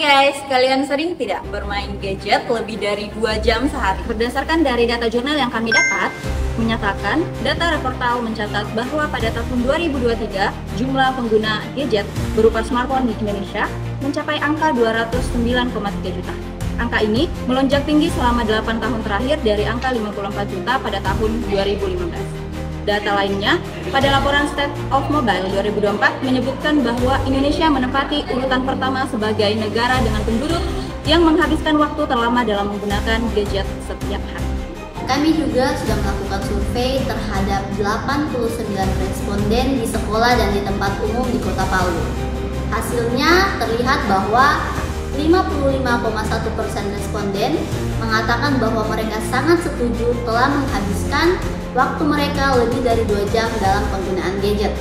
guys, kalian sering tidak bermain gadget lebih dari 2 jam sehari? Berdasarkan dari data jurnal yang kami dapat, menyatakan data Reportal mencatat bahwa pada tahun 2023, jumlah pengguna gadget berupa smartphone di Indonesia mencapai angka 209,3 juta. Angka ini melonjak tinggi selama 8 tahun terakhir dari angka 54 juta pada tahun 2015. Data lainnya, pada laporan State of Mobile 2024 menyebutkan bahwa Indonesia menempati urutan pertama sebagai negara dengan penduduk yang menghabiskan waktu terlama dalam menggunakan gadget setiap hari. Kami juga sudah melakukan survei terhadap 89 responden di sekolah dan di tempat umum di Kota Palu. Hasilnya terlihat bahwa 55,1% responden mengatakan bahwa mereka sangat setuju telah menghabiskan waktu mereka lebih dari 2 jam dalam penggunaan gadget.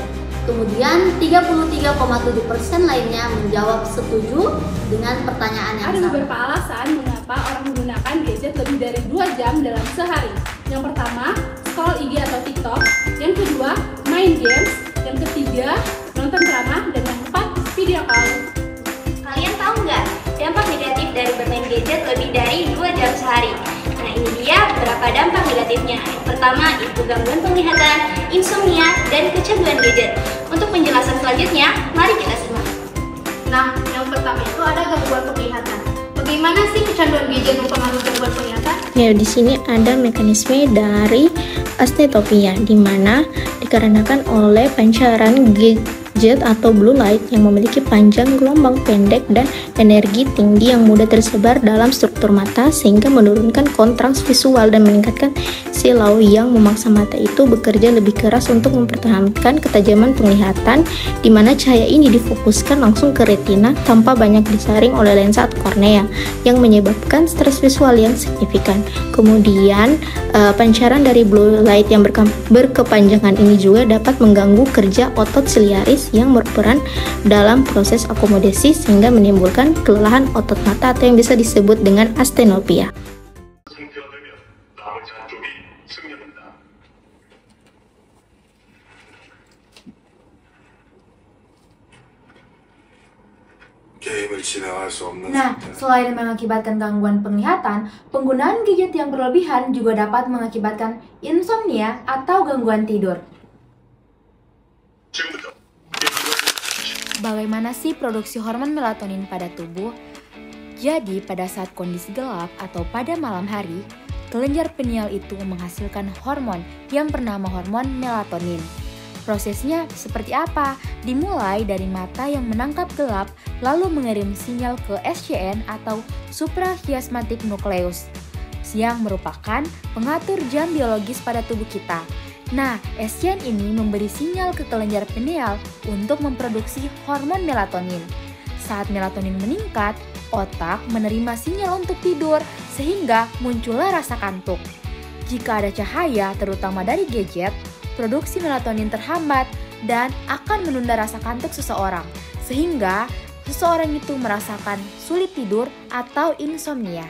Kemudian 33,7% lainnya menjawab setuju dengan pertanyaan yang sama. Ada beberapa alasan mengapa orang menggunakan gadget lebih dari 2 jam dalam sehari. Yang pertama, scroll IG atau TikTok. Yang kedua, main games. Yang ketiga, nonton drama. Dan yang keempat, video call. Kalian tahu nggak dampak negatif dari bermain gadget lebih dari 2 jam sehari? Nah, ini dia beberapa dampak negatifnya. Yang pertama itu gangguan penglihatan, insomnia, dan kecanduan gadget. Untuk penjelasan selanjutnya, mari kita simak. Nah, yang pertama itu ada gangguan penglihatan. Bagaimana sih kecanduan gadget mempengaruhi gangguan penglihatan? Ya, di sini ada mekanisme dari astetopia, di mana dikarenakan oleh pancaran gadget atau blue light yang memiliki panjang gelombang pendek dan energi tinggi yang mudah tersebar dalam struktur mata sehingga menurunkan kontras visual dan meningkatkan silau yang memaksa mata itu bekerja lebih keras untuk mempertahankan ketajaman penglihatan, di mana cahaya ini difokuskan langsung ke retina tanpa banyak disaring oleh lensa atau kornea yang menyebabkan stres visual yang signifikan. Kemudian pancaran dari blue light yang berkepanjangan ini juga dapat mengganggu kerja otot siliaris yang berperan dalam proses akomodasi sehingga menimbulkan kelelahan otot mata atau yang bisa disebut dengan astenopia. Nah, selain mengakibatkan gangguan penglihatan, penggunaan gadget yang berlebihan juga dapat mengakibatkan insomnia atau gangguan tidur. Bagaimana sih produksi hormon melatonin pada tubuh? Jadi, pada saat kondisi gelap atau pada malam hari, kelenjar pineal itu menghasilkan hormon yang bernama hormon melatonin. Prosesnya seperti apa? Dimulai dari mata yang menangkap gelap, lalu mengirim sinyal ke SCN atau suprachiasmatic nucleus, yang merupakan pengatur jam biologis pada tubuh kita. Nah, SCN ini memberi sinyal ke kelenjar pineal untuk memproduksi hormon melatonin. Saat melatonin meningkat, otak menerima sinyal untuk tidur sehingga muncullah rasa kantuk. Jika ada cahaya, terutama dari gadget, produksi melatonin terhambat dan akan menunda rasa kantuk seseorang, sehingga seseorang itu merasakan sulit tidur atau insomnia.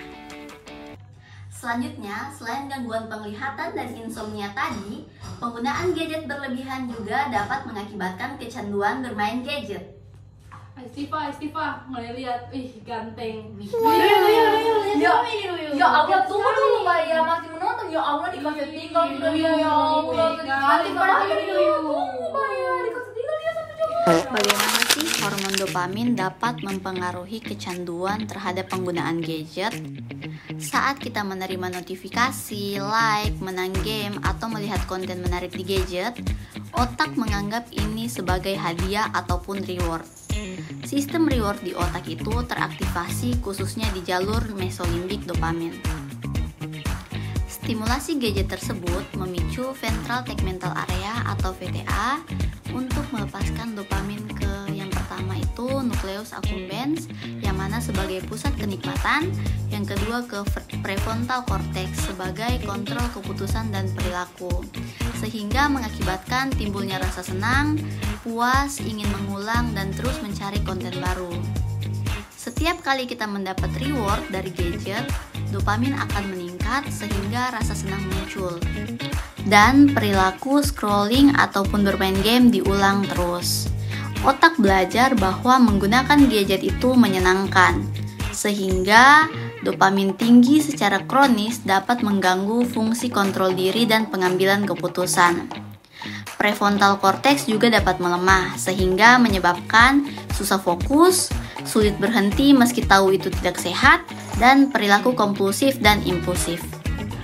Selanjutnya, selain gangguan penglihatan dan insomnia tadi, penggunaan gadget berlebihan juga dapat mengakibatkan kecanduan bermain gadget. Istifa, mulai lihat, ganteng. Ya Allah, tunggu dulu Mbak ya, masih menonton. Ya Allah, dikasih tinggal juga dia, ya Allah. Tunggu Mbak ya, dikasih tinggal dia sampai jauh. Bagaimana sih hormon dopamin dapat mempengaruhi kecanduan terhadap penggunaan gadget? Saat kita menerima notifikasi, like, menang game, atau melihat konten menarik di gadget, otak menganggap ini sebagai hadiah ataupun reward. Sistem reward di otak itu teraktivasi khususnya di jalur mesolimbik dopamin. Stimulasi gadget tersebut memicu ventral tegmental area atau VTA untuk melepaskan dopamin ke yang pertama itu nucleus accumbens yang mana sebagai pusat kenikmatan, yang kedua ke prefrontal cortex sebagai kontrol keputusan dan perilaku, sehingga mengakibatkan timbulnya rasa senang, puas, ingin mengulang, dan terus mencari konten baru. Setiap kali kita mendapat reward dari gadget, dopamin akan meningkat sehingga rasa senang muncul. Dan perilaku scrolling ataupun bermain game diulang terus. Otak belajar bahwa menggunakan gadget itu menyenangkan. sehingga dopamin tinggi secara kronis dapat mengganggu fungsi kontrol diri dan pengambilan keputusan. Prefrontal cortex juga dapat melemah, sehingga menyebabkan susah fokus, sulit berhenti meski tahu itu tidak sehat, dan perilaku kompulsif dan impulsif.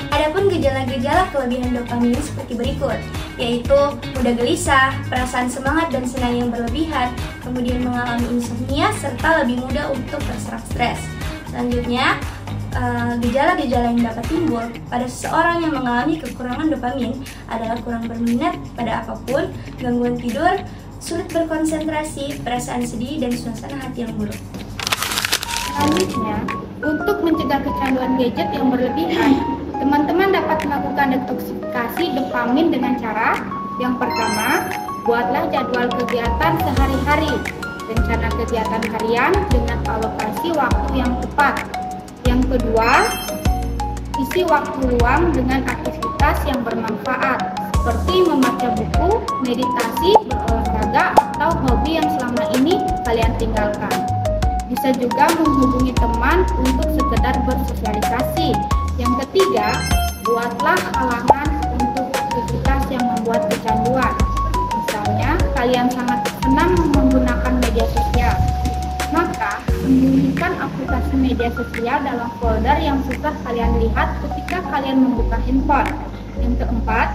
Adapun gejala-gejala kelebihan dopamin seperti berikut, yaitu mudah gelisah, perasaan semangat dan senang yang berlebihan, kemudian mengalami insomnia, serta lebih mudah untuk terserang stres. Selanjutnya, gejala-gejala yang dapat timbul pada seseorang yang mengalami kekurangan dopamin adalah kurang berminat pada apapun, gangguan tidur, sulit berkonsentrasi, perasaan sedih, dan suasana hati yang buruk. Selanjutnya, untuk mencegah kecanduan gadget yang berlebihan, teman-teman dapat melakukan detoksikasi dopamin dengan cara yang pertama, buatlah jadwal kegiatan sehari-hari, rencana kegiatan harian dengan alokasi waktu yang tepat. Yang kedua, isi waktu luang dengan aktivitas yang bermanfaat, seperti membaca buku, meditasi, berolahraga, atau hobi yang selama ini kalian tinggalkan. Bisa juga menghubungi teman untuk sekedar bersosialisasi. Yang ketiga, buatlah halangan untuk aktivitas yang membuat kecanduan. Misalnya, kalian sangat senang menggunakan media sosial, maka sembunyikan aplikasi media sosial dalam folder yang susah kalian lihat ketika kalian membuka handphone. Yang keempat,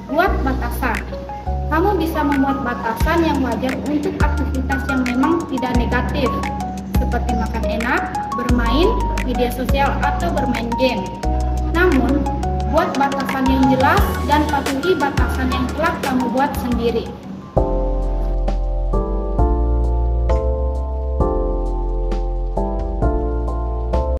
buat batasan. Kamu bisa membuat batasan yang wajar untuk aktivitas yang memang tidak negatif, seperti makan enak, bermain media sosial, atau bermain game. Namun, buat batasan yang jelas dan patuhi batasan yang telah kamu buat sendiri.